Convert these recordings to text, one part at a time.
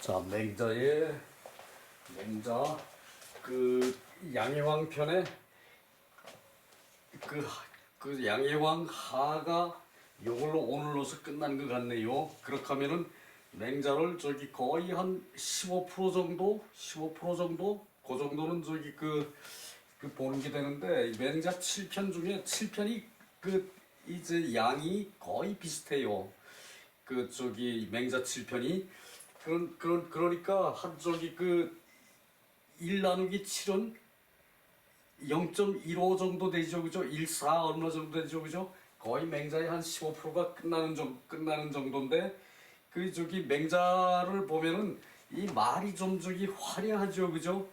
자, 맹자 그 양해왕 편에 그 양해왕 하가 이걸로 오늘로서 끝난 것 같네요. 그렇게 하면은 맹자를 저기 거의 한 15% 정도, 15% 정도, 그 정도는 저기 그 보는 게 되는데, 맹자 7편 중에 7편이 이제 양이 거의 비슷해요. 저기 맹자 7편이 그러니까 한 저기 1 나누기 7은 0.15 정도 되죠, 그죠? 1,4 얼마 정도 되죠, 그죠? 거의 맹자의 한 15%가 끝나는 정도인데, 저기 맹자를 보면은 이 말이 좀 저기 화려하죠, 그죠?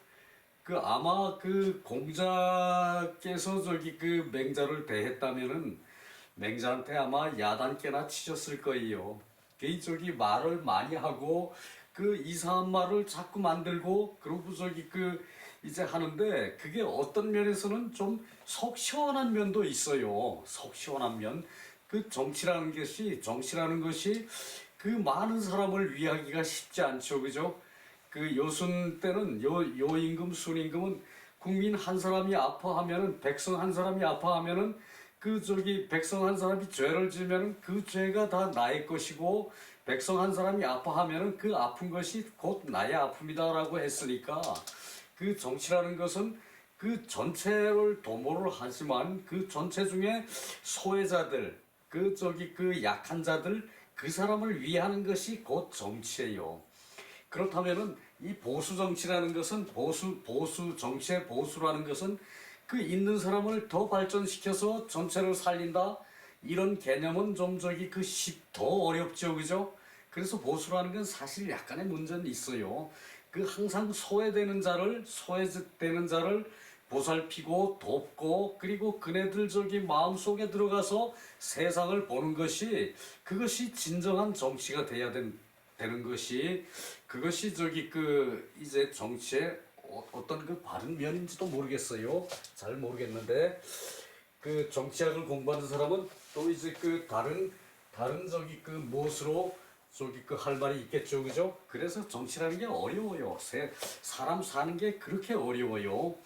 아마 공자께서 저기 맹자를 대했다면은 맹자한테 아마 야단깨나 치셨을 거예요. 저기 말을 많이 하고 이상한 말을 자꾸 만들고 그러고 저기 이제 하는데, 그게 어떤 면에서는 좀 속 시원한 면도 있어요. 속 시원한 면. 정치라는 것이 많은 사람을 위하기가 쉽지 않죠, 그죠? 요순 때는 요임금, 순임금은 국민 한 사람이 아파하면은, 백성 한 사람이 아파하면은 백성 한 사람이 죄를 지으면은 그 죄가 다 나의 것이고, 백성 한 사람이 아파하면은 그 아픈 것이 곧 나의 아픔이다라고 했으니까, 정치라는 것은 전체를 도모를 하지만 전체 중에 소외자들, 약한 자들, 그 사람을 위하는 것이 곧 정치예요. 그렇다면은 이 보수 정치라는 것은, 정치의 보수라는 것은 있는 사람을 더 발전시켜서 전체를 살린다, 이런 개념은 좀 더 어렵죠, 그죠? 그래서 보수라는 건 사실 약간의 문제는 있어요. 항상 소외되는 자를 보살피고 돕고, 그리고 그네들 마음속에 들어가서 세상을 보는 것이, 그것이 진정한 정치가 돼야 되는 것이, 그것이 이제 정치의 어떤 바른 면인지도 모르겠어요. 잘 모르겠는데, 정치학을 공부하는 사람은 또 이제 다른 무엇으로 할 말이 있겠죠, 그죠? 그래서 정치라는 게 어려워요. 사람 사는 게 그렇게 어려워요.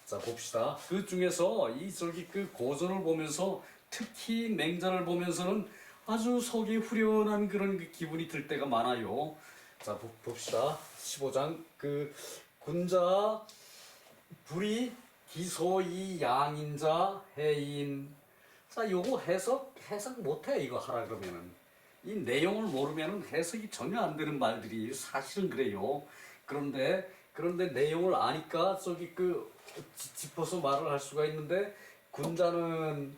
자, 봅시다. 중에서 고전을 보면서, 특히 맹자를 보면서는 아주 속이 후련한 그런 기분이 들 때가 많아요. 자, 봅시다. 15장. 군자 불이 기소이 양인자 해인. 자, 요거 해석 못해, 이거 하라 그러면은. 이 내용을 모르면은 해석이 전혀 안 되는 말들이 사실은 그래요. 그런데 내용을 아니까 짚어서 말을 할 수가 있는데, 군자는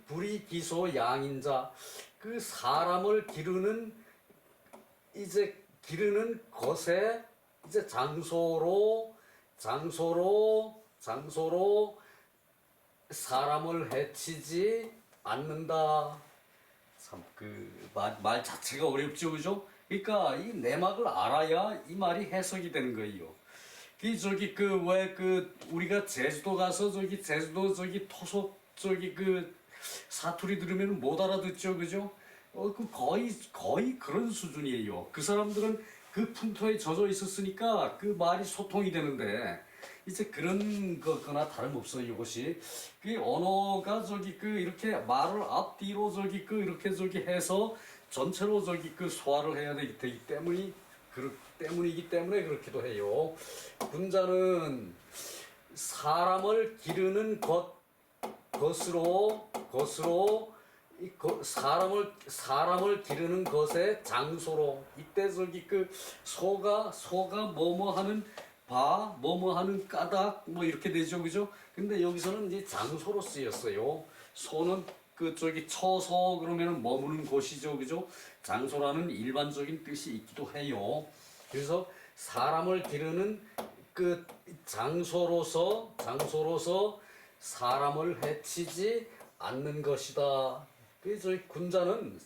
불이 기소 양인자, 사람을 기르는 것에 이제 장소로 사람을 해치지 않는다. 참 말 자체가 어렵죠, 그죠? 그러니까 이 내막을 알아야 이 말이 해석이 되는 거예요. 우리가 제주도 가서 제주도 토속 사투리 들으면 못 알아듣죠, 그죠? 거의 그런 수준이에요. 그 사람들은 풍토에 젖어 있었으니까 말이 소통이 되는데, 이제 그런 거나 다름없어요, 이것이. 언어가 이렇게 말을 앞뒤로 이렇게 해서 전체로 소화를 해야 되기 때문이기 때문에 그렇기도 해요. 군자는 사람을 기르는 것으로 사람을 기르는 것의 장소로, 이때 소가 뭐뭐하는 바, 뭐뭐하는 까닭, 뭐 이렇게 되죠, 그죠? 근데 여기서는 이제 장소로 쓰였어요. 소는 처소 그러면은 머무는 곳이죠, 그죠? 장소라는 일반적인 뜻이 있기도 해요. 그래서 사람을 기르는 장소로서 사람을 해치지 않는 것이다. 그래서 군자는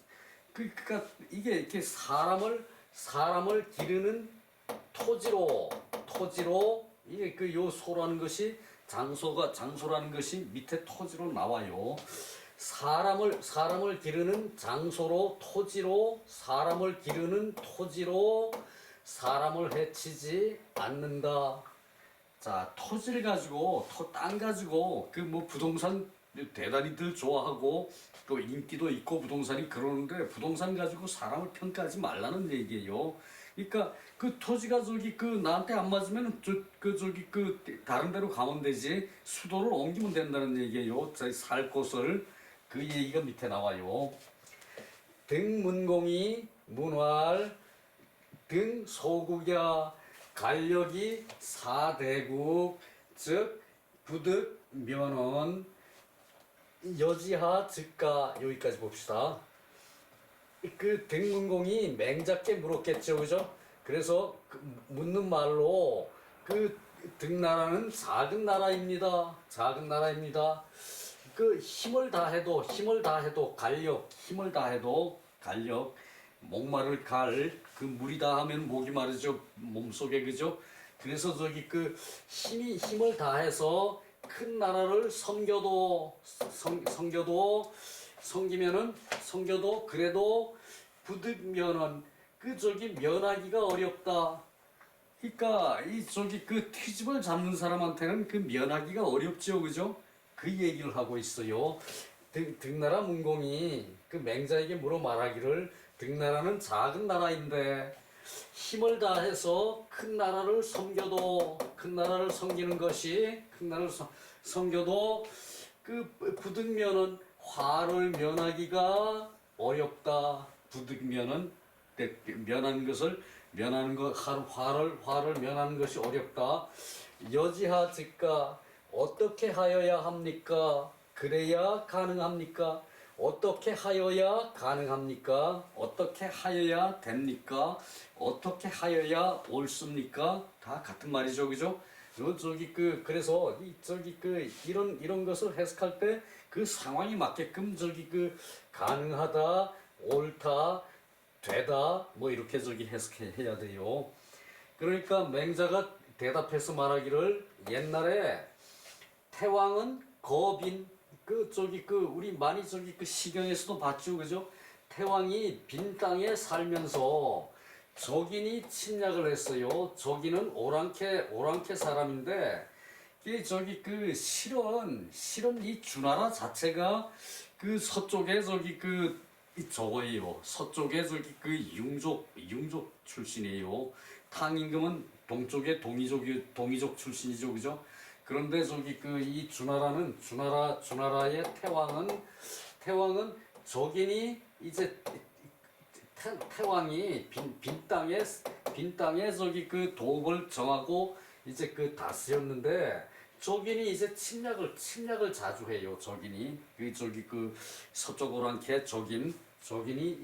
그러니까 이게 이렇게 사람을 기르는 토지로 이게 요 소라는 것이, 장소라는 것이 밑에 토지로 나와요. 사람을 기르는 장소로, 토지로, 사람을 기르는 토지로 사람을 해치지 않는다. 자, 토지를 가지고, 땅 가지고, 그 뭐 부동산 대단히들 좋아하고, 또 인기도 있고 부동산이 그러는데, 부동산 가지고 사람을 평가하지 말라는 얘기예요. 그러니까 그 토지가 저기 그 나한테 안 맞으면 저기 그 다른 데로 가면 되지, 수도를 옮기면 된다는 얘기예요. 살 곳을. 그 얘기가 밑에 나와요. 등문공이 문활 등 소국야 간력이 사대국 즉 부득 면언 여지하 즉가. 여기까지 봅시다. 그 등문공이 맹작게 물었겠죠, 그죠? 그래서 그 묻는 말로 그 등나라는 작은 나라입니다. 작은 나라입니다. 그 힘을 다해도 간력, 힘을 다해도 간력, 목마를 그 물이다 하면 목이 마르죠, 몸속에, 그죠? 그래서 저기 그 힘을 다해서 큰 나라를 섬기면은 그래도 부득면은 그 저기 면하기가 어렵다. 그러니까 이 저기 그 트집을 잡는 사람한테는 그 면하기가 어렵죠, 그죠? 그 얘기를 하고 있어요. 등나라 문공이 그 맹자에게 물어 말하기를, 등나라는 작은 나라인데 힘을 다해서 큰 나라를 섬겨도, 큰 나라를 섬기는 것이, 큰 나라를 섬겨도 그 부득면은 화를 면하기가 어렵다. 부득면은 면하는 것, 화를 면하는 것이 어렵다. 여지하 즉가 어떻게 하여야 합니까? 그래야 가능합니까? 어떻게 하여야 가능합니까? 어떻게 하여야 됩니까? 어떻게 하여야 옳습니까? 다 같은 말이죠, 그죠? 그래서 이런 것을 해석할 때 그 상황이 맞게끔 가능하다, 옳다, 되다, 뭐 이렇게 해석해야 돼요. 그러니까 맹자가 대답해서 말하기를, 옛날에 태왕은 거빈, 우리 많이 시경에서도 봤죠, 그죠? 태왕이 빈 땅에 살면서 적인이 침략을 했어요. 적인은 오랑캐 사람인데, 실은 이 주나라 자체가 그 서쪽에 저거예요. 서쪽에 융족 출신이에요. 탕임금은 동쪽의 동이족 출신이죠, 그죠? 그런데 이 주나라의 태왕은 적인이 이제 태왕이 빈 땅에 도읍을 정하고 이제 다스렸는데, 적인이 이제 침략을 자주 해요. 적인이 서쪽 오랑캐 적인이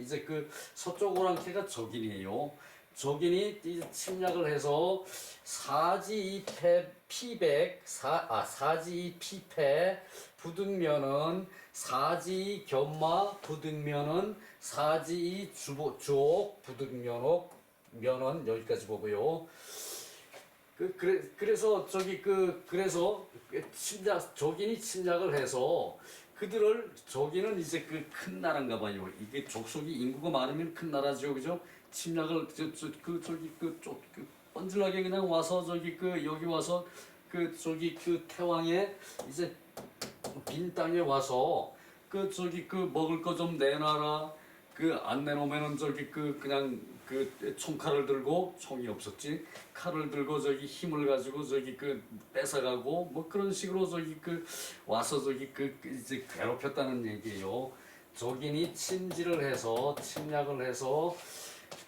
이제 서쪽 오랑캐가 적인이에요. 적인이 이제 침략을 해서 사지피패 부득면은 사지견마 부득면은 사지주옥 부득면은 여기까지 보고요. 그래서 적인이 침략을 해서 적인은 이제 큰 나라인가 봐요. 이게 족속이 인구가 많으면 큰 나라죠, 그죠? 침략을 뻔질나게 그냥 와서 여기 와서 태왕의 이제 빈 땅에 와서 먹을 거 좀 내놔라. 안 내놓으면은 그냥 총칼을 들고, 총이 없었지, 칼을 들고 힘을 가지고 뺏어가고, 뭐 그런 식으로 와서 이제 괴롭혔다는 얘기예요. 적인이 침략을 해서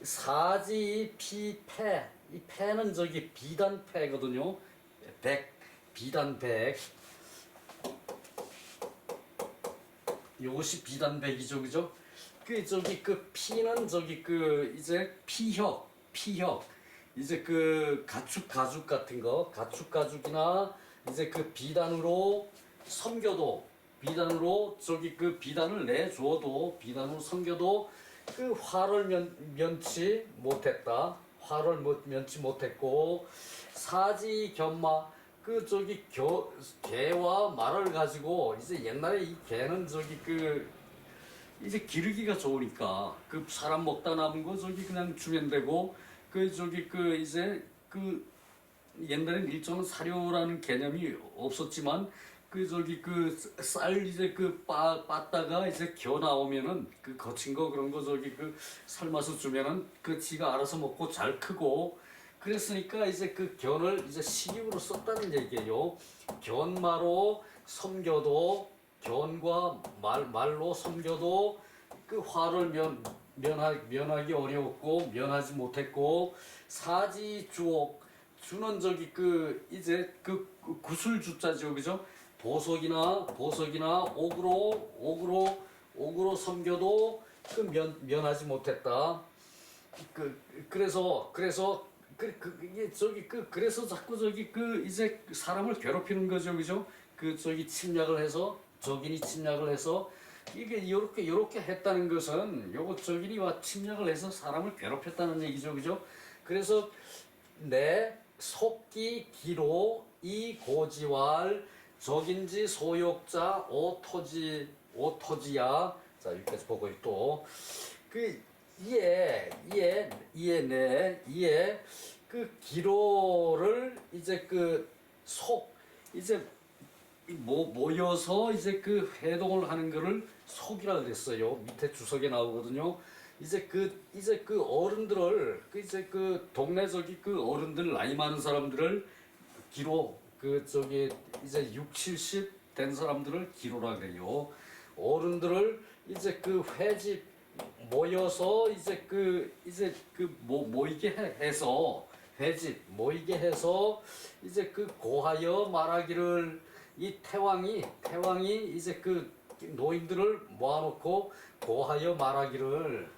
사지피패, 이 패는 비단패거든요. 비단백. 요것이 비단백이죠, 그죠? 피는 이제 피혁, 이제 가죽 같은 거, 가죽이나 이제 비단으로 섬겨도, 비단으로 비단을 내주어도, 비단으로 섬겨도 화를 면치 못했다. 화를 면치 못했고, 사지견마, 개와 말을 가지고, 이제 옛날에 이 개는 이제 기르기가 좋으니까 사람 먹다 남은 거 그냥 주면 되고, 이제 옛날엔 일정한 사료라는 개념이 없었지만 쌀 이제 빻다가 이제 겨 나오면은 그 거친 거 그런 거 삶아서 주면은 지가 알아서 먹고 잘 크고 그랬으니까 이제 그 견을 이제 식용으로 썼다는 얘기예요. 견마로 섬겨도 견과 말로 섬겨도 그 화를 면하기 어려웠고 면하지 못했고 사지주옥 주는 이제 구슬 주자죠, 그죠? 보석이나 옥으로 섬겨도 면하지 못했다. 그래서 자꾸 이제 사람을 괴롭히는 거죠, 그죠? 침략을 해서 적인이 침략을 해서 이게 요렇게 했다는 것은 적인이 침략을 해서 사람을 괴롭혔다는 얘기죠, 그죠? 그래서 내 속기 기로 이 고지왈 적인지 소욕자 오토지야. 자, 여기까지 보고 또 이에 기로를 이제 이제 모여서 이제 회동을 하는 거를 속이라 그랬어요. 밑에 주석에 나오거든요. 이제 어른들을 동네 어른들 나이 많은 사람들을 기로 이제 6, 70 된 사람들을 기로라 그래요. 어른들을 이제 회집 모여서 모이게 해서 회집 모이게 해서 이제 고하여 말하기를 이 태왕이 이제 노인들을 모아놓고 고하여 말하기를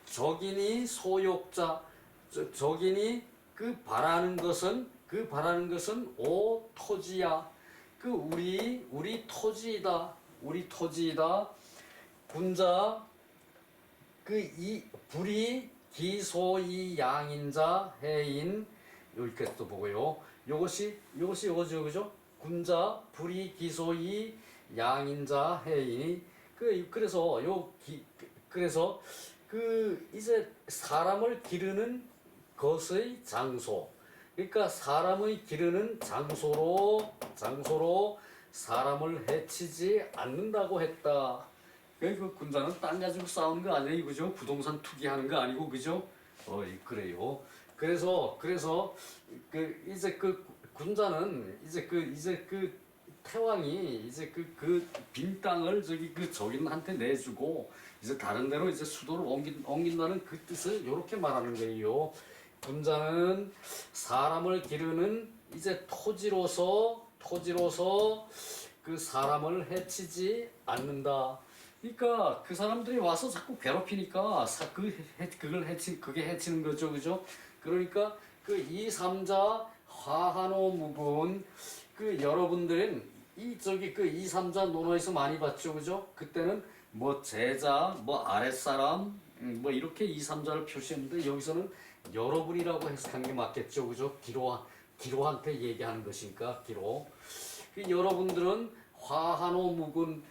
적인이 소욕자 적인이 바라는 것은 오 토지야 우리 토지이다 군자 이 불이 기소이 양인자 해인 여기까지 또 보고요. 요것이 이거죠, 그죠? 군자 불이 기소이 양인자 해인이 그래서 이제 사람을 기르는 것의 장소. 그러니까 사람의 기르는 장소로 사람을 해치지 않는다고 했다. 그 군자는 땅 가지고 싸우는 거 아니에요, 그죠? 부동산 투기하는 거 아니고, 그죠? 그래요. 그래서 이제 군자는 이제 태왕이 이제 빈 땅을 적인한테 내주고 이제 다른 데로 이제 수도를 옮긴다는 그 뜻을 이렇게 말하는 거예요. 군자는 사람을 기르는 이제 토지로서 사람을 해치지 않는다. 그러니까 그 사람들이 와서 자꾸 괴롭히니까 그게 해치는 거죠, 그죠? 그러니까 이 삼자 화한호 무분 여러분들은 이 삼자 논어에서 많이 봤죠, 그죠? 그때는 제자, 아랫사람, 이렇게 이 삼자를 표시했는데 여기서는 여러분이라고 해석한 게 맞겠죠, 그죠? 기로한테 얘기하는 것이니까 기로. 여러분들은 화한호 무군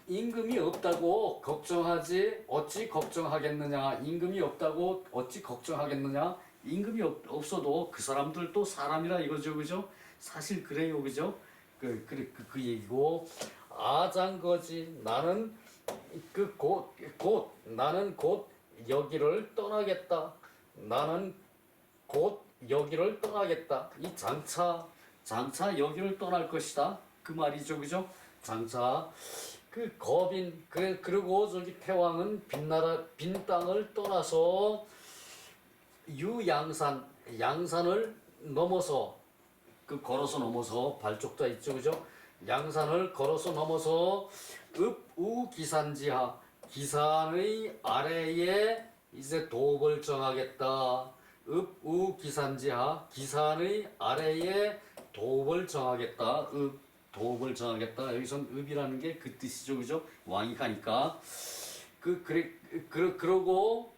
임금이 없다고 걱정하지 어찌 걱정하겠느냐. 임금이 없다고 어찌 걱정하겠느냐. 임금이 없어도 그 사람들도 사람이라 이거죠, 그죠? 사실 그래요, 그죠? 그 얘기고 아장거지 나는 나는 곧 여기를 떠나겠다. 나는 곧 여기를 떠나겠다. 이 장차 여기를 떠날 것이다. 그 말이죠, 그죠? 장차 거빈 그리고 태왕은 빈 땅을 떠나서 양산을 넘어서 걸어서 넘어서 발족자 있죠, 그죠? 양산을 걸어서 넘어서 읍우기산지하 기산의 아래에 이제 도읍을 정하겠다. 읍우기산지하 기산의 아래에 도읍을 정하겠다. 도읍을 정하겠다. 여기선 읍이라는 게 그 뜻이죠, 그죠? 왕이 가니까 그러고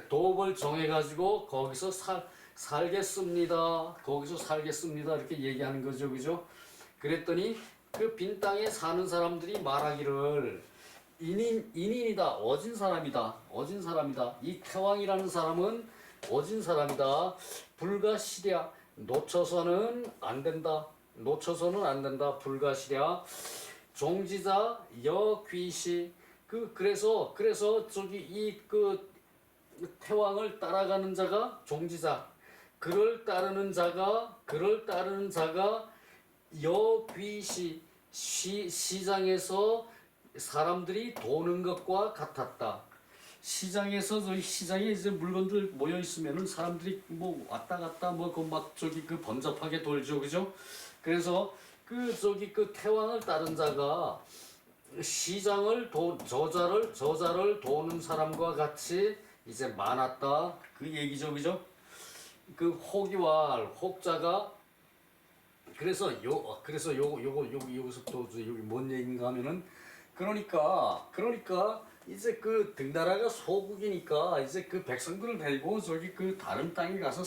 도읍을 정해가지고 거기서 살겠습니다. 거기서 살겠습니다. 이렇게 얘기하는 거죠, 그죠? 그랬더니 빈 땅에 사는 사람들이 말하기를 인인이다. 어진 사람이다. 어진 사람이다. 이 태왕이라는 사람은 어진 사람이다. 불가시랴. 놓쳐서는 안 된다. 놓쳐서는 안 된다. 불가시랴. 종지자 여귀시. 그래서 저기 이 그 태왕을 따라가는 자가 종지자. 그를 따르는 자가 여귀시. 시장에서 사람들이 도는 것과 같았다. 시장에서 저기 시장에 이제 물건들 모여 있으면은 사람들이 뭐 왔다 갔다 뭐 그 막 저기 그 번잡하게 돌죠, 그죠? 그래서 그 저기 그 태왕을 따른 자가 시장을 저자를 도는 사람과 같이 이제 많았다. 그 얘기죠, 그죠? 그 호기왈 혹자가 그래서 여기서 또 여기 뭔 얘기인가 하면은 그러니까 이제 그 등나라가 소국이니까 이제 그 백성들을 데리고 저기 그 다른 땅에 가서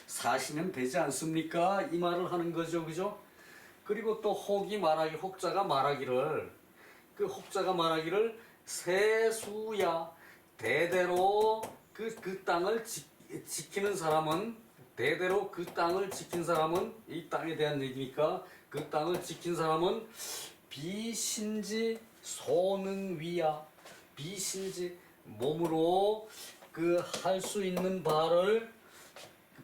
사시면 되지 않습니까? 이 말을 하는 거죠, 그죠? 그리고 또 혹자가 말하기를 세수야 대대로 그 땅을 지키는 사람은 대대로 그 땅을 지킨 사람은 이 땅에 대한 얘기니까 그 땅을 지킨 사람은 비신지 소능위야. 비신지 몸으로 그 할 수 있는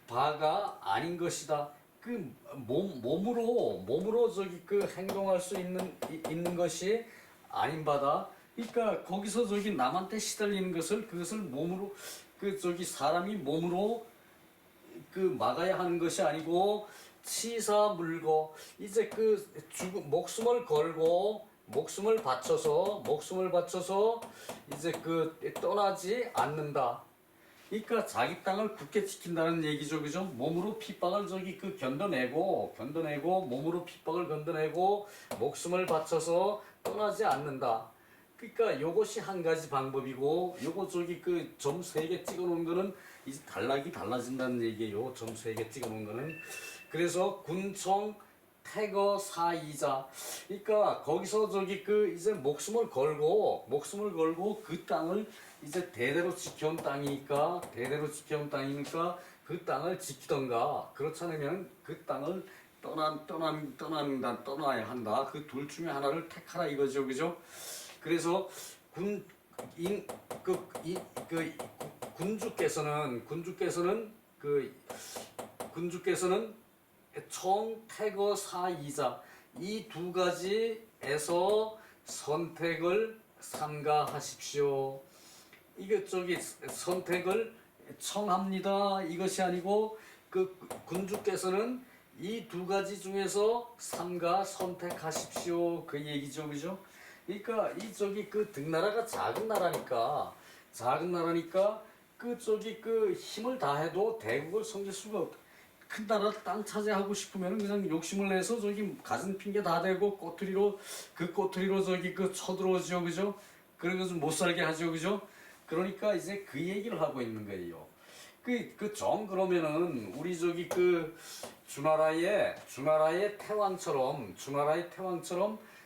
바가 아닌 것이다. 그 몸으로 저기 그 행동할 수 있는 것이 아닌 바다. 그러니까 거기서 저기 남한테 시달리는 그것을 몸으로 그 저기 사람이 몸으로 그 막아야 하는 것이 아니고 치사 물고 이제 그 목숨을 걸고 목숨을 바쳐서 이제 그 떠나지 않는다. 그러니까 자기 땅을 굳게 지킨다는 얘기죠, 그죠? 몸으로 핍박을 저기 그 견뎌내고 몸으로 핍박을 견뎌내고 목숨을 바쳐서 떠나지 않는다. 그러니까 요것이 한 가지 방법이고 요거 저기 그 점 3개 찍어 놓은 거는 이제 달라진다는 얘기예요. 점 3개 찍어 놓은 거는. 그래서 군청 태거 사이자. 그러니까 거기서 저기 그 이제 목숨을 걸고 그 땅을 이제 대대로 지켜온 땅이니까 그 땅을 지키던가 그렇지 않으면 그 땅을 떠나야 한다. 그 둘 중에 하나를 택하라 이거죠, 그죠? 그래서 군주께서는 청태거 사이자 이 두 가지에서 선택을 삼가하십시오. 이게 저기 선택을 청합니다. 이것이 아니고 그 군주께서는 이 두 가지 중에서 삼가 선택하십시오. 그 얘기죠, 그죠? 그러니까 이 저기 그 등나라가 작은 나라니까 그 저기 그 힘을 다해도 대국을 섬길 수가 없다. 큰 나라 땅 차지하고 싶으면 그냥 욕심을 내서 저기 가진 핑계 다 대고 꼬투리로 저기 그 쳐들어오죠, 그죠? 그래서 못 살게 하죠, 그죠? 그러니까 이제 그 얘기를 하고 있는 거예요. 그러면은 우리 저기 그 주나라의 태왕처럼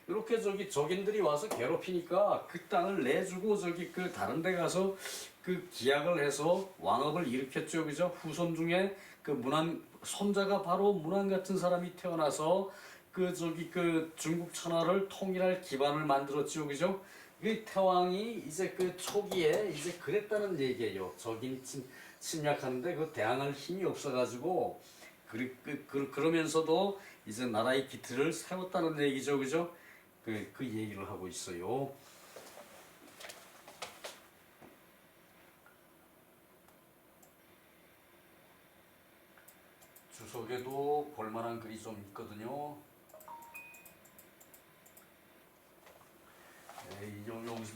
이렇게 저기 적인들이 와서 괴롭히니까 그 땅을 내주고 저기 그 다른 데 가서 그 기약을 해서 왕업을 일으켰죠, 그죠? 후손 중에 그 손자가 바로 문안 같은 사람이 태어나서 그 저기 그 중국 천하를 통일할 기반을 만들었죠, 그죠? 그 태왕이 이제 그 초기에 이제 그랬다는 얘기예요. 적인이 침략하는데 그 대항할 힘이 없어가지고 그러면서도 이제 나라의 기틀을 세웠다는 얘기죠, 그죠? 그 얘기를 하고 있어요. 주석에도 볼만한 글이 좀 있거든요.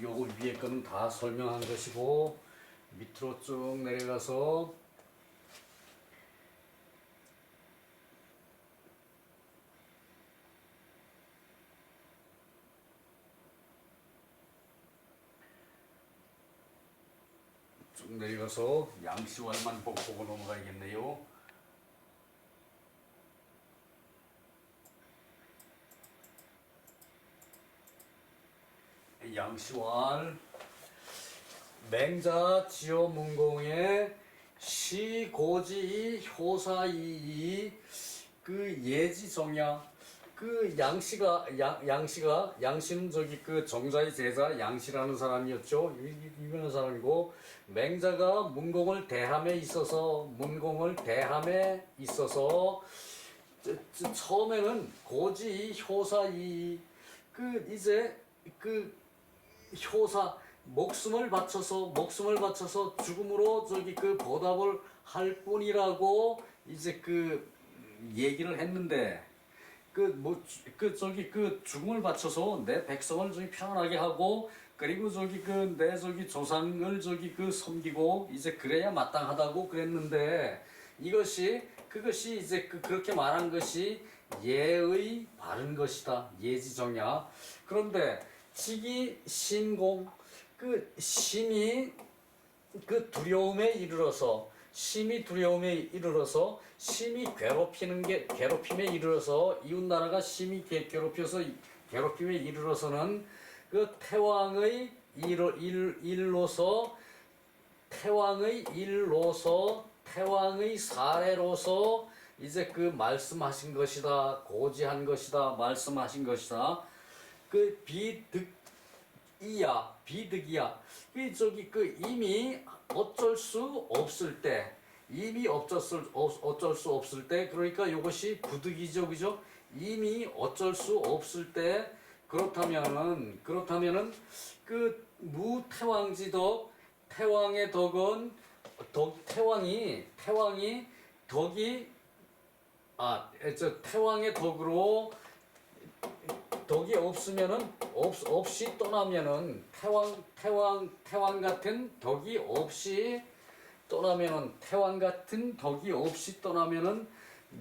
요거 위에 거는 다 설명한 것이고 밑으로 쭉 내려가서 양시왈만 보고 넘어가야겠네요. 양시왈 맹자 지어 문공의 시고지 효사이이 그 예지정야 그 양씨는 저기 그 정자의 제자 양씨라는 사람이었죠. 유명한 사람이고 맹자가 문공을 대함에 있어서 처음에는 고지 효사이 그 이제 그 효사 목숨을 바쳐서 죽음으로 저기 그 보답을 할 뿐이라고 이제 그 얘기를 했는데 저기 그 죽음을 바쳐서 내 백성을 저기 편안하게 하고 그리고 저기 그 내 저기 조상을 저기 그 섬기고 이제 그래야 마땅하다고 그랬는데 그것이 이제 그렇게 말한 것이 예의 바른 것이다. 예지정야. 그런데 지기 신공 그 심히 그 두려움에 이르러서 심히 괴롭힘에 이르러서 이웃 나라가 심히 괴롭힘에 이르러서는 그 태왕의 사례로서 이제 그 말씀하신 것이다. 고지한 것이다. 말씀하신 것이다. 그 비득이야. 그 저기 그 이미 어쩔 수 없을 때 그러니까 이것이 부득이죠, 그죠? 이미 어쩔 수 없을 때 그렇다면은 그 무태왕지덕 태왕의 덕은 태왕의 덕으로 덕이 없이 떠나면은 태왕 같은 덕이 없이 떠나면은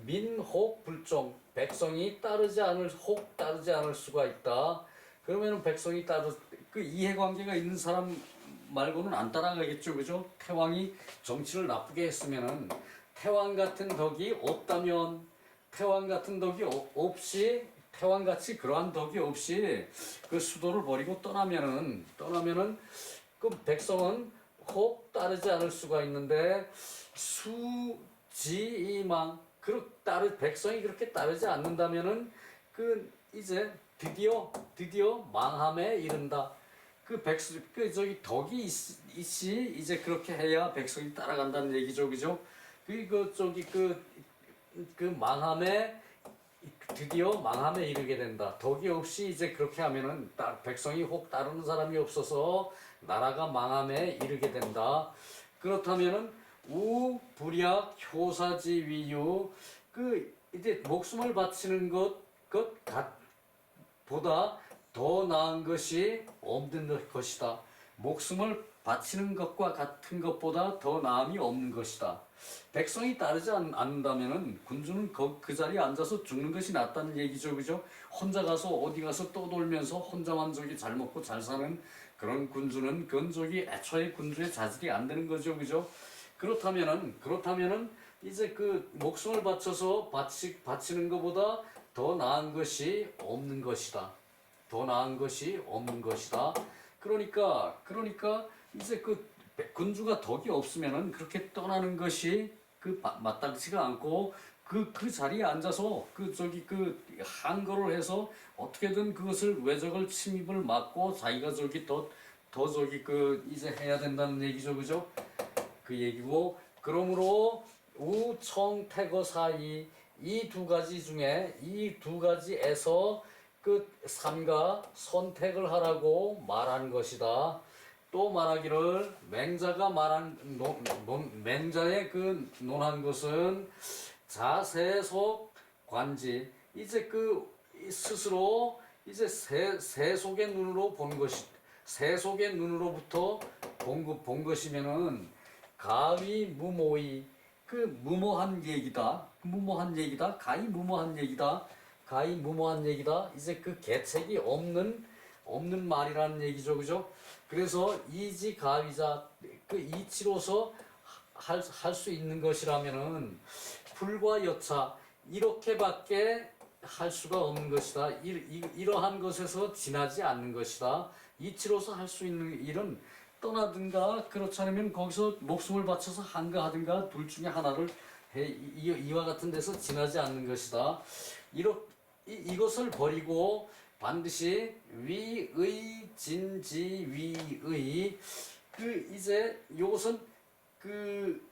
민혹불종 백성이 따르지 않을 수가 있다. 그러면은 백성이 그 이해관계가 있는 사람 말고는 안 따라가겠죠, 그죠? 태왕이 정치를 나쁘게 했으면은 태왕같이 그러한 덕이 없이 그 수도를 버리고 떠나면은 그 백성은 혹 따르지 않을 수가 있는데 수지망 백성이 그렇게 따르지 않는다면은 그 이제 드디어 망함에 이른다. 저기 덕이 있이 이제 그렇게 해야 백성이 따라간다는 얘기죠, 그죠? 드디어 망함에 이르게 된다. 덕이 없이 이제 그렇게 하면은 백성이 혹 따르는 사람이 없어서 나라가 망함에 이르게 된다. 그렇다면은 우불약 효사지위유 이제 목숨을 바치는 것보다 더 나은 것이 없는 것이다. 목숨을 바치는 것과 같은 것보다 더 나음이 없는 것이다. 백성이 따르지 않는다면은 군주는 그 자리에 앉아서 죽는 것이 낫다는 얘기죠, 그죠? 혼자 가서 어디 가서 떠돌면서 혼자만 저기 잘 먹고 잘 사는 그런 군주는 그건 저기 애초에 군주의 자질이 안 되는 거죠, 그죠? 그렇다면은 이제 그 목숨을 바쳐서 바치는 것보다 더 나은 것이 없는 것이다. 그러니까 이제 그 군주가 덕이 없으면은 그렇게 떠나는 것이 마땅치가 않고 그 자리에 앉아서 항거를 해서 어떻게든 그것을 외적을 침입을 막고 자기가 더 이제 해야 된다는 얘기죠, 그죠? 그 얘기고 그러므로 우청태거 사이 이 두 가지에서 삼가 선택을 하라고 말하는 것이다. 또 말하기를 맹자의 논한 것은 자세속 관지 이제 스스로 이제 세속의 눈으로 세속의 눈으로부터 본 것이면은 가위 무모이 무모한 얘기다. 가히 무모한 얘기다. 이제 계책이 없는 말이라는 얘기죠, 그죠? 그래서 이지 가위자 이치로서 할 수 있는 것이라면은 불과 여차 이렇게밖에 할 수가 없는 것이다. 이러한 것에서 지나지 않는 것이다. 이치로서 할 수 있는 일은 떠나든가 그렇지 않으면 거기서 목숨을 바쳐서 한가하든가 둘 중에 하나를 이와 같은 데서 지나지 않는 것이다. 이것을 버리고 반드시 위의 진지위의 이제 요것은 그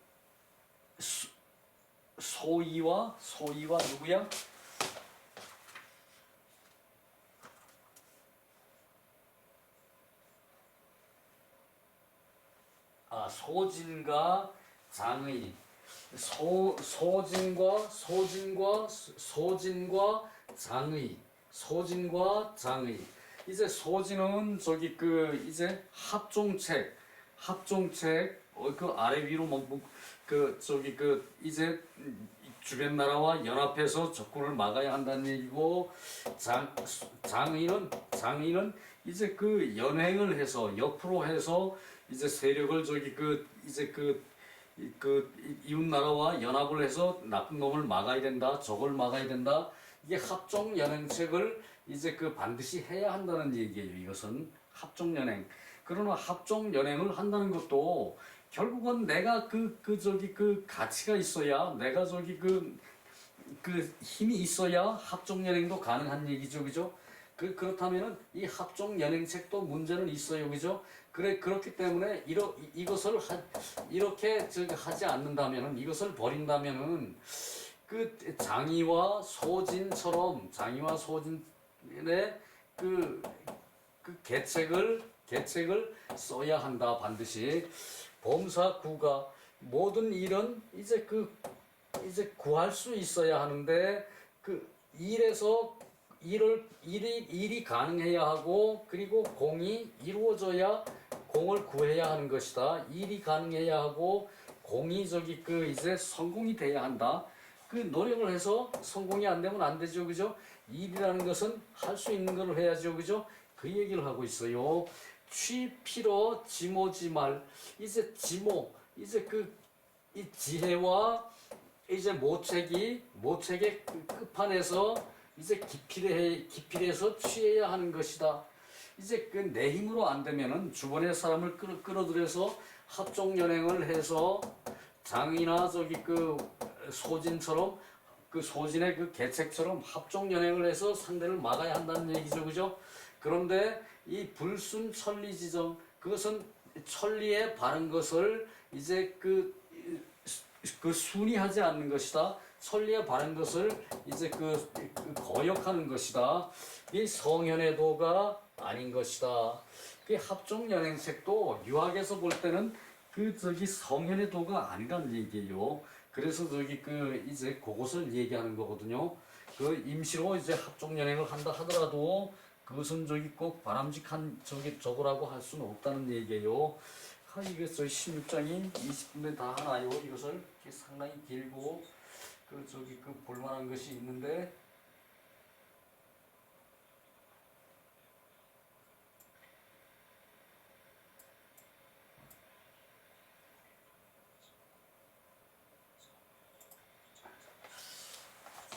소위와 누구야? 소진과 장의. 소진과 장의. 이제 소진은 저기 이제 합종책 그 아래 위로 저기 이제 주변 나라와 연합해서 적군을 막아야 한다는 얘기고, 장의는 이제 연행을 해서 옆으로 해서 이제 세력을 저기 이제 이웃 나라와 연합을 해서 나쁜 놈을 막아야 된다, 적을 막아야 된다. 이게 합종 연행책을 이제 반드시 해야 한다는 얘기예요. 이것은 합종 연행. 그러나 합종 연행을 한다는 것도 결국은 내가 가치가 있어야, 내가 힘이 있어야 합종 연행도 가능한 얘기죠, 그죠? 그렇다면은 이 합종 연행책도 문제는 있어요, 그죠? 그렇기 때문에 이것을 이렇게 하지 않는다면은, 이것을 버린다면은 장의와 소진의 계책을 써야 한다. 반드시 범사구가 모든 일은 이제 구할 수 있어야 하는데 일이 가능해야 하고, 그리고 공이 이루어져야 공을 구해야 하는 것이다. 일이 가능해야 하고 공이 이제 성공이 돼야 한다. 노력을 해서 성공이 안 되면 안 되죠, 그죠? 일이라는 것은 할 수 있는 걸 해야죠, 그죠? 그 얘기를 하고 있어요. 취필어 지모지말. 이제 이제 이 지혜와 이제 모책의 끝판에서 이제 기필해서 취해야 하는 것이다. 이제 내 힘으로 안 되면은 주변의 사람을 끌어들여서 합종 연행을 해서 장이나 소진처럼 소진의 계책처럼 합종 연행을 해서 상대를 막아야 한다는 얘기죠, 그죠? 그런데 이 불순천리지정, 그것은 천리에 바른 것을 이제 순위하지 않는 것이다. 천리에 바른 것을 이제 거역하는 것이다. 이 성현의 도가 아닌 것이다. 합종 연행책도 유학에서 볼 때는 성현의 도가 아니란 얘기예요. 그래서 이제 그것을 얘기하는 거거든요. 임시로 이제 합종 연행을 한다 하더라도 그것은 꼭 바람직한 저거라고 할 수는 없다는 얘기예요. 이게 16장이 20분에 다 하나요? 이것을 상당히 길고 볼만한 것이 있는데,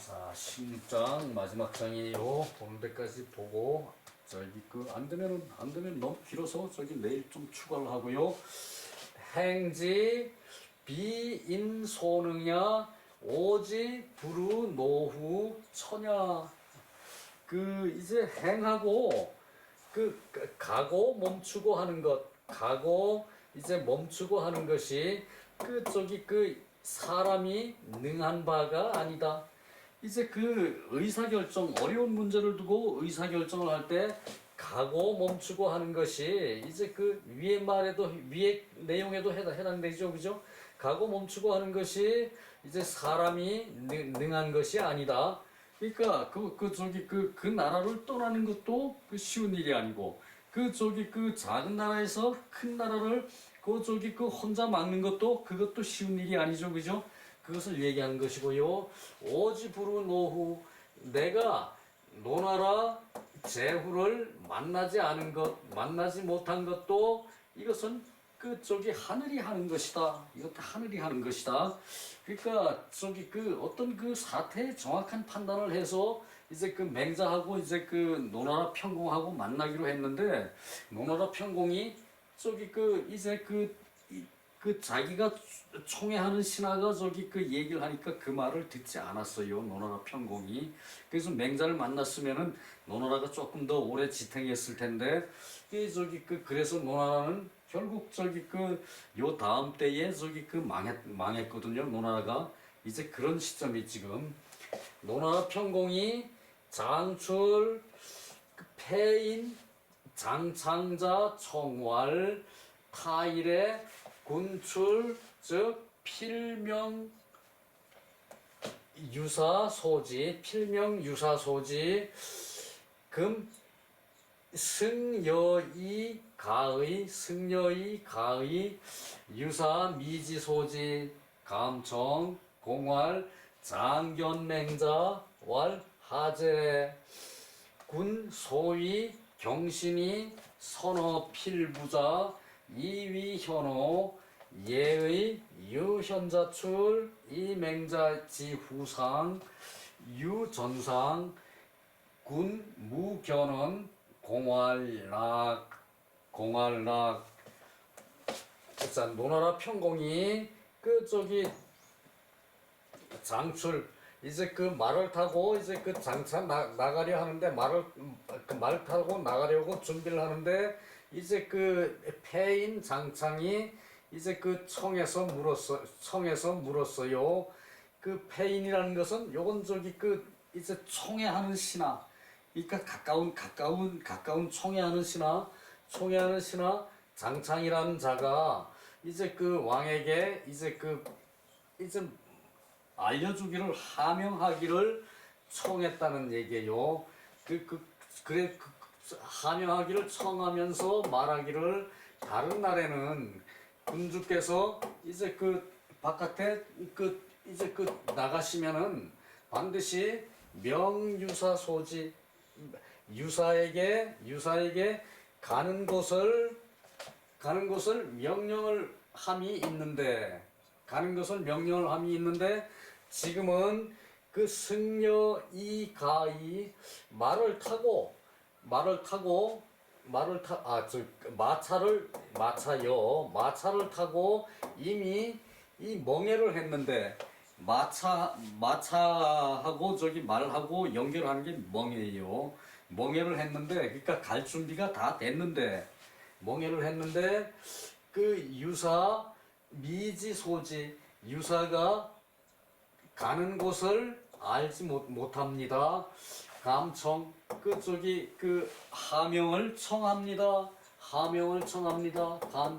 자, 16장 마지막 장이에요. 보는 데까지 보고 안 되면 너무 길어서 내일 좀 추가를 하고요. 행지 비인소능야 오지 부르 노후 처냐. 이제 행하고 가고 멈추고 하는 것, 가고 이제 멈추고 하는 것이 사람이 능한 바가 아니다. 이제 의사결정, 어려운 문제를 두고 의사결정을 할 때 가고 멈추고 하는 것이 이제 위에 말에도, 위에 내용에도 해당되죠, 그죠? 가고 멈추고 하는 것이 이제 사람이 능한 것이 아니다. 그러니까 그 나라를 떠나는 것도 쉬운 일이 아니고, 작은 나라에서 큰 나라를 혼자 막는 것도 그것도 쉬운 일이 아니죠, 그죠? 그것을 얘기하는 것이고요. 오지 부르 노후, 내가 노나라 제후를 만나지 못한 것도 이것은 하늘이 하는 것이다. 이것도 하늘이 하는 것이다. 그러니까 어떤 사태의 정확한 판단을 해서 이제 그 맹자하고 이제 그 노나라 평공하고 만나기로 했는데 노나라 평공이 저기 그 이제 그 자기가 총애하는 신하가 저기 그 얘기를 하니까 그 말을 듣지 않았어요. 노나라 평공이. 그래서 맹자를 만났으면은 노나라가 조금 더 오래 지탱했을 텐데 이 저기 그래서 노나라는 결국 저기 그 요 다음 때에 저기 그 망했거든요. 노나라가 이제 그런 시점이 지금 노나라 평공이 장출 폐인 장창자 총활 타일의 군출 즉 필명 유사소지 필명 유사소지 금 승여이 가의 유사 미지소지 감청 공활 장견맹자 왈 하제 군 소위 경신이 선어 필부자 이위현호 예의 유현자출 이맹자지 후상 유전상 군 무견원 공활락 자 노나라 평공이 그 저기 장출 이제 그 말을 타고 이제 그 장차 나가려 하는데 말 타고 나가려고 준비를 하는데 이제 그 폐인 장창이 이제 그 청에서 물었어요. 그 폐인이라는 것은 요건 저기 그 이제 총애하는 신하, 그러니까 가까운 총애하는 신하 장창이라는 자가 이제 그 왕에게 이제 알려주기를 하명하기를 청했다는 얘기예요. 하명하기를 청하면서 말하기를 다른 날에는 군주께서 이제 그 바깥에 이제 나가시면은 반드시 명유사소지 유사에게 가는 곳을 명령을 함이 있는데 지금은 그 승려 이가이 마차를 타고 이미 이 멍해를 했는데 마차하고 저기 말하고 연결하는 게 멍해예요. 멍해를 했는데 그러니까 갈 준비가 다 됐는데 멍해를 했는데 그 유사 미지소지 유사가 가는 곳을 알지 못합니다. 감청 그 하명을 청합니다.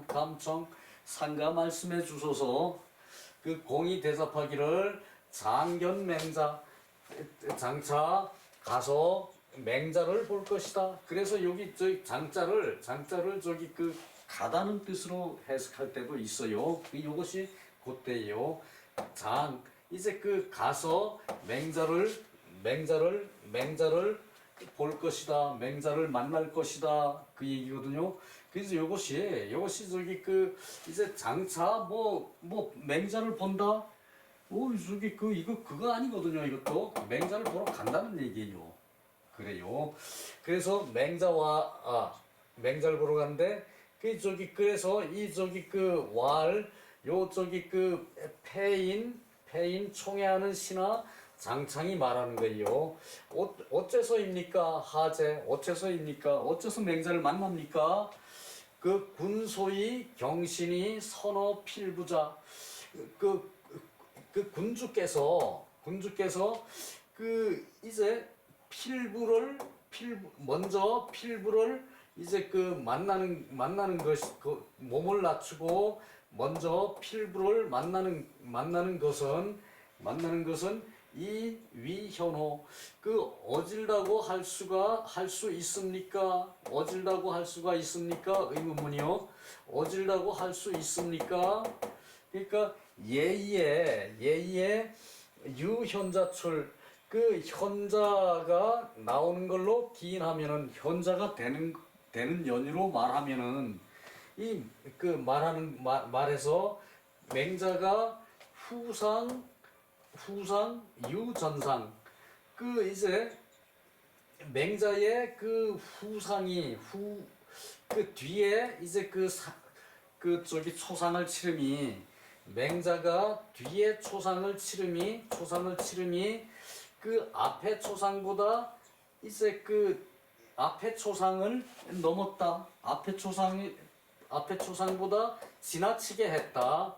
감청 상가 말씀해 주소서. 그 공이 대답하기를 장견맹자 장차 가서 맹자를 볼 것이다. 그래서 여기 저기 장자를 저기 그 가다는 뜻으로 해석할 때도 있어요. 이것이 그때예요. 이제 그 가서 맹자를 볼 것이다. 맹자를 만날 것이다. 그 얘기거든요. 그래서 이것이 저기 그 이제 장차 뭐 맹자를 본다. 저기 그거 아니거든요. 이것도 맹자를 보러 간다는 얘기예요. 그래요. 그래서 맹자를 보러 가는데 그래서 이 저기 저기 폐인 총애하는 신하 장창이 말하는 거예요. 어째서입니까? 하제 어째서입니까? 어째서 맹자를 만납니까? 그 군소의 경신이 선어 필부자 그 군주께서 이제 먼저 필부를 이제 만나는 것이 몸을 낮추고 먼저 필부를 만나는 것은 이 위현호 어질다고 할 수 있습니까? 어질다고 할 수가 있습니까? 의문문이요. 어질다고 할 수 있습니까? 그러니까 예의에 유현자출 현자가 나오는 걸로 기인하면은 현자가 되는 연유로 말하면은 말에서 맹자가 후상 유전상 이제 맹자의 그 후상이 그 뒤에 이제 그 저기 초상을 치름이 맹자가 뒤에 초상을 치름이 그 앞에 초상보다 이제 그 앞에 초상을 넘었다. 앞에 초상보다 지나치게 했다.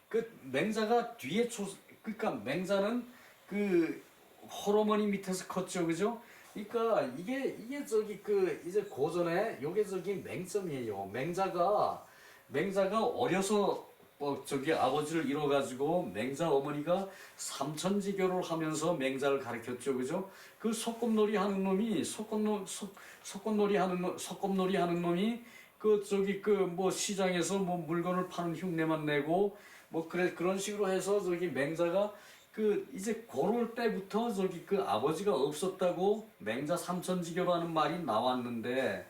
그 맹자가 그러니까 맹자는 그 호르몬이 밑에서 컸죠, 그죠? 그러니까 이게 저기 그 이제 고전에 요게 저기 맹점이에요. 맹자가 어려서 저기 아버지를 잃어가지고 맹자 어머니가 삼천지교를 하면서 맹자를 가르쳤죠, 그죠? 그 소꿉놀이 하는 놈이 소꿉놀이 하는 놈이 그 저기 그 뭐 시장에서 뭐 물건을 파는 흉내만 내고 뭐 그런 식으로 해서 저기 맹자가 그 이제 고럴 때부터 저기 그 아버지가 없었다고 맹자 삼천지교라는 말이 나왔는데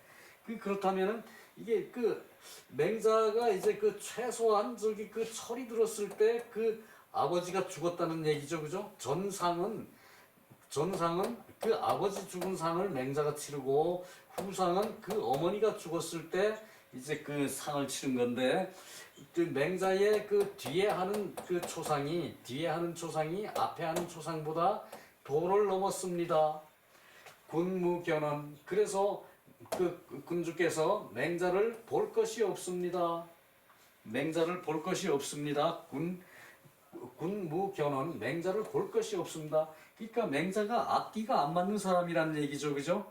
그렇다면은 이게 그 맹자가 이제 그 최소한 저기 그 철이 들었을 때 그 아버지가 죽었다는 얘기죠, 그죠? 전상은 그 아버지 죽은 상을 맹자가 치르고 후상은 그 어머니가 죽었을 때 이제 그 상을 치른 건데 그 맹자의 그 뒤에 하는 초상이 앞에 하는 초상보다 도를 넘었습니다. 군무견은 그래서 그 군주께서 맹자를 볼 것이 없습니다. 군무견은 맹자를 볼 것이 없습니다. 그러니까 맹자가 앞뒤가 안 맞는 사람이란 얘기죠, 그죠?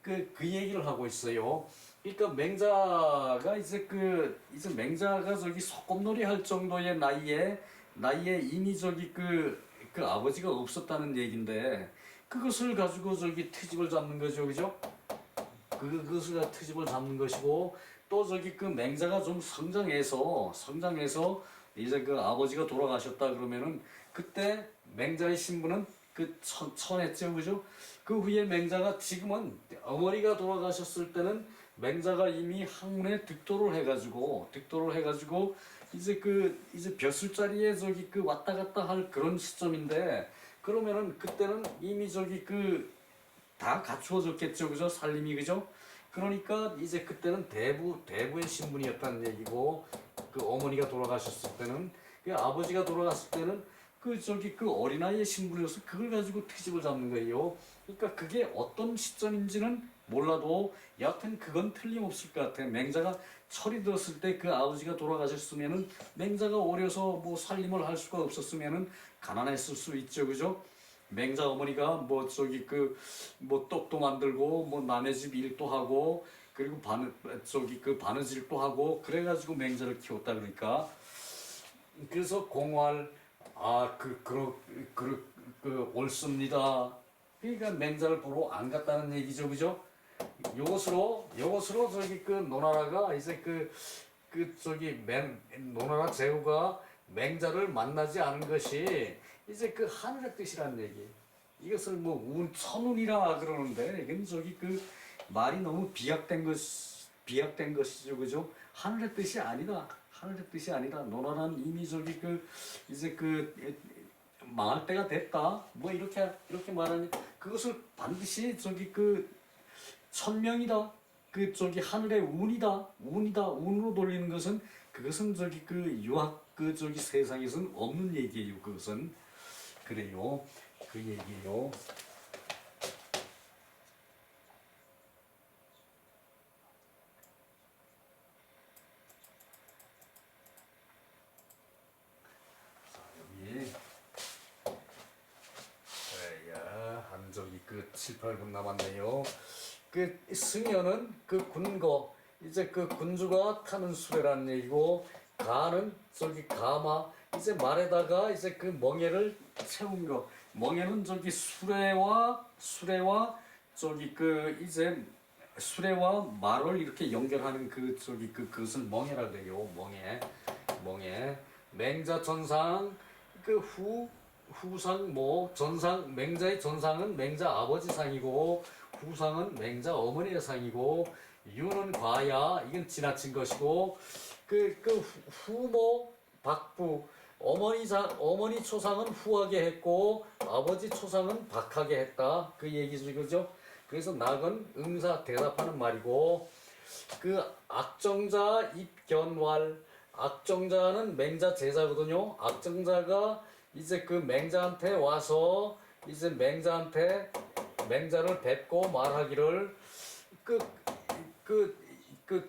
그 얘기를 하고 있어요. 그러니까 이제 맹자가 저기 소꿉놀이 할 정도의 나이에 이미 저기 그 아버지가 없었다는 얘긴데 그것을 가지고 저기 트집을 잡는 거죠, 그죠? 그것을 트집을 잡는 것이고 또 저기 그 맹자가 좀 성장해서 이제 그 아버지가 돌아가셨다 그러면은 그때 맹자의 신분은 그 천했죠, 그죠? 그 후에 맹자가 지금은 어머니가 돌아가셨을 때는 맹자가 이미 학문에 득도를 해가지고 이제 벼슬자리에 저기 그 왔다 갔다 할 그런 시점인데 그러면은 그때는 이미 저기 그 다 갖추어졌겠죠, 그죠? 살림이, 그죠? 그러니까 이제 그때는 대부의 신분이었다는 얘기고 그 어머니가 돌아가셨을 때는 그 아버지가 돌아갔을 때는 그 저기 그 어린아이의 신분이어서 그걸 가지고 트집을 잡는 거예요. 그러니까 그게 어떤 시점인지는 몰라도 여하튼 그건 틀림없을 것 같아. 맹자가 철이 들었을 때 그 아버지가 돌아가셨으면은 맹자가 어려서 뭐 살림을 할 수가 없었으면은 가난했을 수 있죠, 그죠? 맹자 어머니가 뭐 저기 그 뭐 떡도 만들고 뭐 남의 집 일도 하고 그리고 바느질도 하고 그래가지고 맹자를 키웠다 그러니까 그래서 공활 옳습니다. 그러니까 맹자를 보러 안 갔다는 얘기죠, 그죠? 요것으로 저기 그 노나라가 이제 노나라 제후가 맹자를 만나지 않은 것이 이제 그 하늘의 뜻이라는 얘기. 이것을 뭐 천운이라 그러는데 이건 저기 그 말이 너무 비약된 것이죠, 그죠? 하늘의 뜻이 아니다. 노나라는 이미 저기 이제 망할 때가 됐다. 뭐 이렇게 말하니 그것을 반드시 저기 천명이다. 저기 하늘의 운으로 돌리는 것은 그것은 저기 유학 저기 세상에서는 없는 얘기예요. 그것은 그래요. 그 얘기예요. 여기 한 저기 7, 8분 남았네요. 승려는 군거 이제 군주가 타는 수레라는 얘기고 가는 저기 가마 이제 말에다가 이제 멍에를 채운 거. 멍에는 저기 수레와 저기 이제 수레와 말을 이렇게 연결하는 그것을 멍에라 그래요. 멍에 맹자 전상 후상 전상 맹자의 전상은 맹자 아버지 상이고 후상은 맹자 어머니의 상이고 유는 과야 이건 지나친 것이고 후모 박부 어머니 초상은 후하게 했고 아버지 초상은 박하게 했다 그 얘기죠, 그죠? 그래서 낙은 응사 대답하는 말이고, 그 악정자 입견왈, 악정자는 맹자 제자거든요. 악정자가 이제 그 맹자한테 와서 이제 맹자를 뵙고 말하기를, 그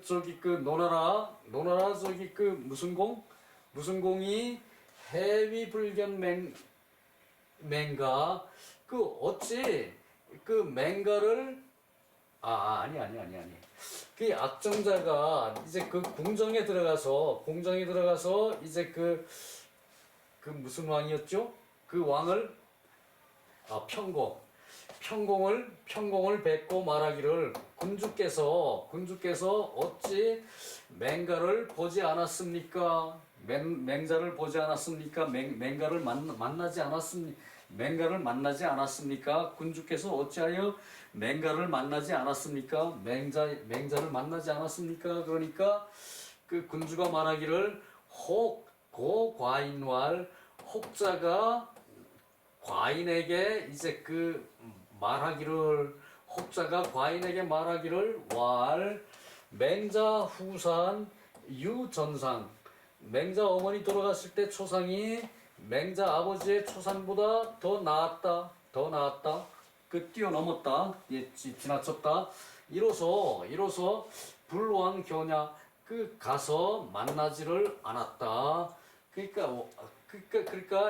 저기 그 노나라 저기 그 무슨 공이 해위불견 맹가, 그 어찌 그 맹가를, 아니. 그 악정자가 이제 그 궁정에 들어가서 이제 그 무슨 왕이었죠? 그 왕을, 평공을 뵙고 말하기를, 군주께서 어찌 맹가를 보지 않았습니까? 맹자를 보지 않았습니까? 맹가를 만나지 않았습니까? 군주께서 어찌하여 맹가를 만나지 않았습니까? 맹자를 만나지 않았습니까? 그러니까 그 군주가 말하기를, 고과인왈, 혹자가 과인에게 이제 그 말하기를, 혹자가 과인에게 말하기를, 왈 맹자 후산 유전상, 맹자 어머니 돌아갔을 때 초상이 맹자 아버지의 초상보다 더 나았다, 그 뛰어넘었다, 지나쳤다. 이로써 불왕 교냐, 그 가서 만나지를 않았다. 그러니까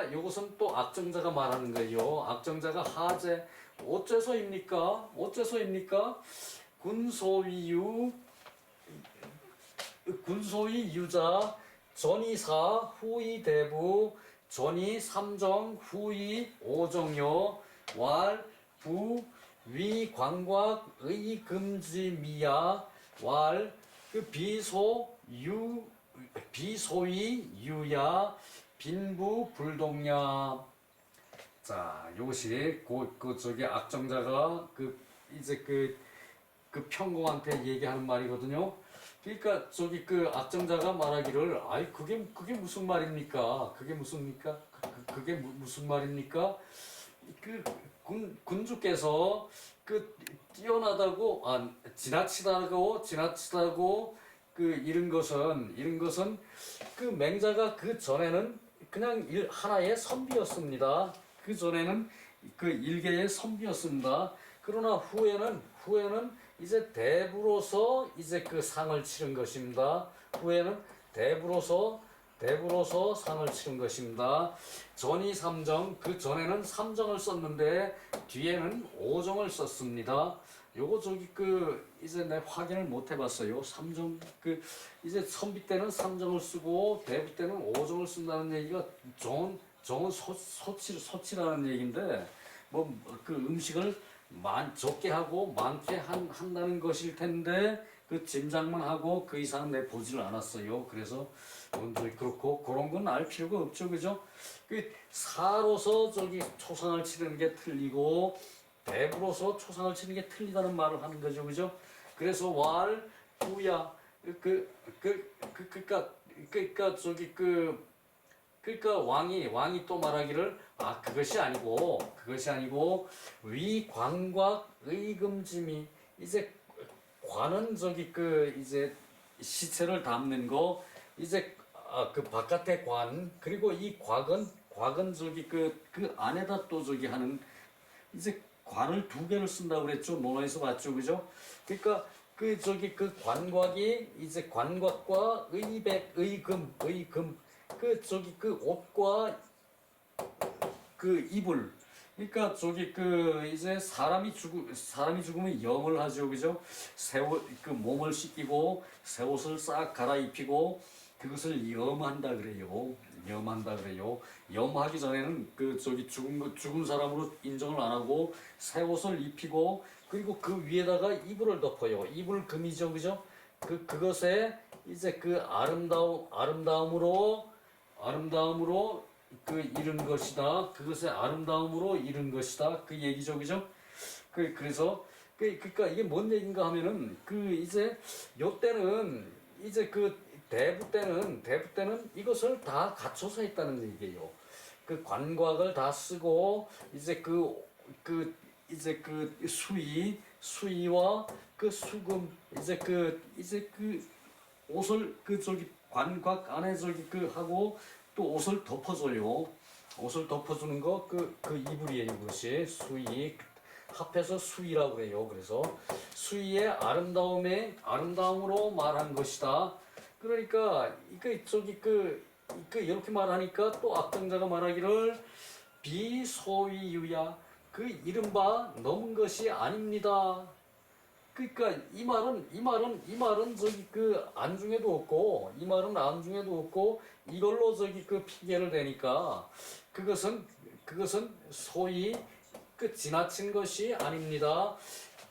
이것은 또 악정자가 말하는 거예요. 악정자가 하재, 어째서입니까? 군소위 유자, 전이사 후이 대부, 전이 삼정 후이 오정요, 왈부 위광곽 의금지미야, 왈 그 비소위 유야, 빈부 불동야. 자, 이것이 저기 악정자가 이제 그 평공한테 얘기하는 말이거든요. 그러니까 저기 그 악정자가 말하기를, 아이 그게 무슨 말입니까? 그게 무슨 말입니까? 그 군주께서 그 뛰어나다고, 지나치다고 그 이런 것은 그 맹자가 그 전에는 그냥 하나의 선비였습니다. 그 전에는 그 일개의 선비였습니다. 그러나 후에는 이제 대부로서 이제 그 상을 치른 것입니다. 후에는 대부로서 상을 치른 것입니다. 전이 삼정, 그 전에는 삼정을 썼는데 뒤에는 오정을 썼습니다. 요거 저기 이제 내 확인을 못 해봤어요. 삼정, 이제 선비 때는 삼정을 쓰고 대부 때는 오정을 쓴다는 얘기가 좋은 소치라는 얘기인데, 뭐 그 음식을 적게 하고 많게 한다는 것일 텐데, 그 짐작만 하고 그 이상 내 보지를 않았어요. 그래서 그렇고 그런 건 알 필요가 없죠, 그죠? 그 사로서 저기 초상을 치르는 게 틀리고 대부로서 초상을 치는 게 틀리다는 말을 하는 거죠, 그죠? 그래서 왈 후야, 그러니까 저기 그러니까 왕이 또 말하기를, 그것이 아니고 위광곽 의금짐이, 이제 관은 저기 이제 시체를 담는 거, 이제 그 바깥에 관, 그리고 이 곽은 저기 그 안에다 또 저기 하는, 이제 관을 두 개를 쓴다고 그랬죠. 논어에서 봤죠, 그죠? 그러니까 그 저기 그 관곽이 이제 관곽과 의금, 그 저기 그 옷과 그 이불, 그러니까 저기 이제 사람이 죽으면 염을 하죠, 그죠? 그 몸을 씻기고 새 옷을 싹 갈아입히고 그것을 염한다 그래요. 염하기 전에는 그 저기 죽은 사람으로 인정을 안 하고 새 옷을 입히고, 그리고 그 위에다가 이불을 덮어요. 이불 금이죠, 그죠? 그것에 이제 그 아름다움으로 그 이룬 것이다. 그것의 아름다움으로 이룬 것이다. 그 얘기죠, 그죠? 그래서 그러니까 이게 뭔 얘기인가 하면은, 이제 요 때는 이제 대부 때는 이것을 다 갖춰서 했다는 얘기예요. 그 관곽을 다 쓰고 이제 이제 수의와 그 수금 이제 그 옷을 그 저기 관곽 안에 저기 그 하고 또 옷을 덮어줘요. 옷을 덮어주는 거 그 이불이에요. 그것이 수의 합해서 수의라고 해요. 그래서 수의의 아름다움으로 말한 것이다. 그러니까 저기 이렇게 말하니까 또 악당자가 말하기를 비소위유야 그 이른바 넘은 것이 아닙니다. 그러니까 이 말은 저기 그 안중에도 없고 이 말은 안중에도 없고 이걸로 저기 그 핑계를 대니까 그것은 소위 그 지나친 것이 아닙니다.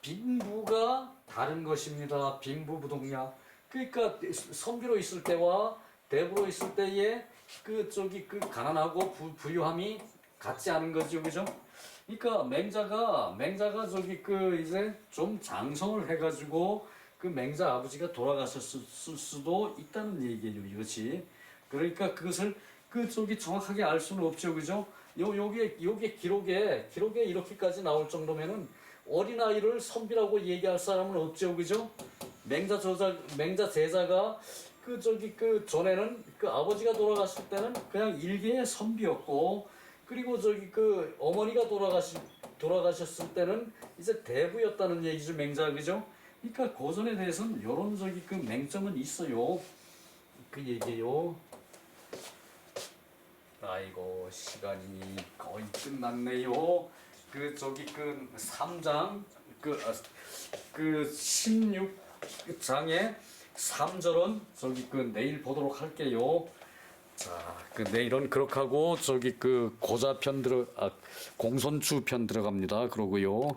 빈부가 다른 것입니다. 빈부부동약. 그러니까 선비로 있을 때와 대부로 있을 때의 그 저기 그 가난하고 부유함이 같지 않은 거죠, 그죠? 그러니까 맹자가 저기 그 이제 좀 장성을 해가지고 그 맹자 아버지가 돌아가셨을 수도 있다는 얘기예요, 이것이. 그러니까 그것을 그 저기 정확하게 알 수는 없죠, 그죠? 요게 기록에 이렇게까지 나올 정도면은 어린아이를 선비라고 얘기할 사람은 없죠, 그죠? 맹자 제자가 그 저기 그 전에는 그 아버지가 돌아갔을 때는 그냥 일개의 선비였고, 그리고 저기 그 어머니가 돌아가셨을 때는 이제 대부였다는 얘기죠, 맹자, 그죠? 그러니까 고전에 대해서는 요런 저기 그 맹점은 있어요. 그 얘기예요. 아이고 시간이 거의 끝났네요. 그 저기 그 3장 그 16장의 3절은 저기 그 내일 보도록 할게요. 자, 그 내일은 그렇게 하고 저기 그 고자편 공손추 편 들어갑니다. 그러고요.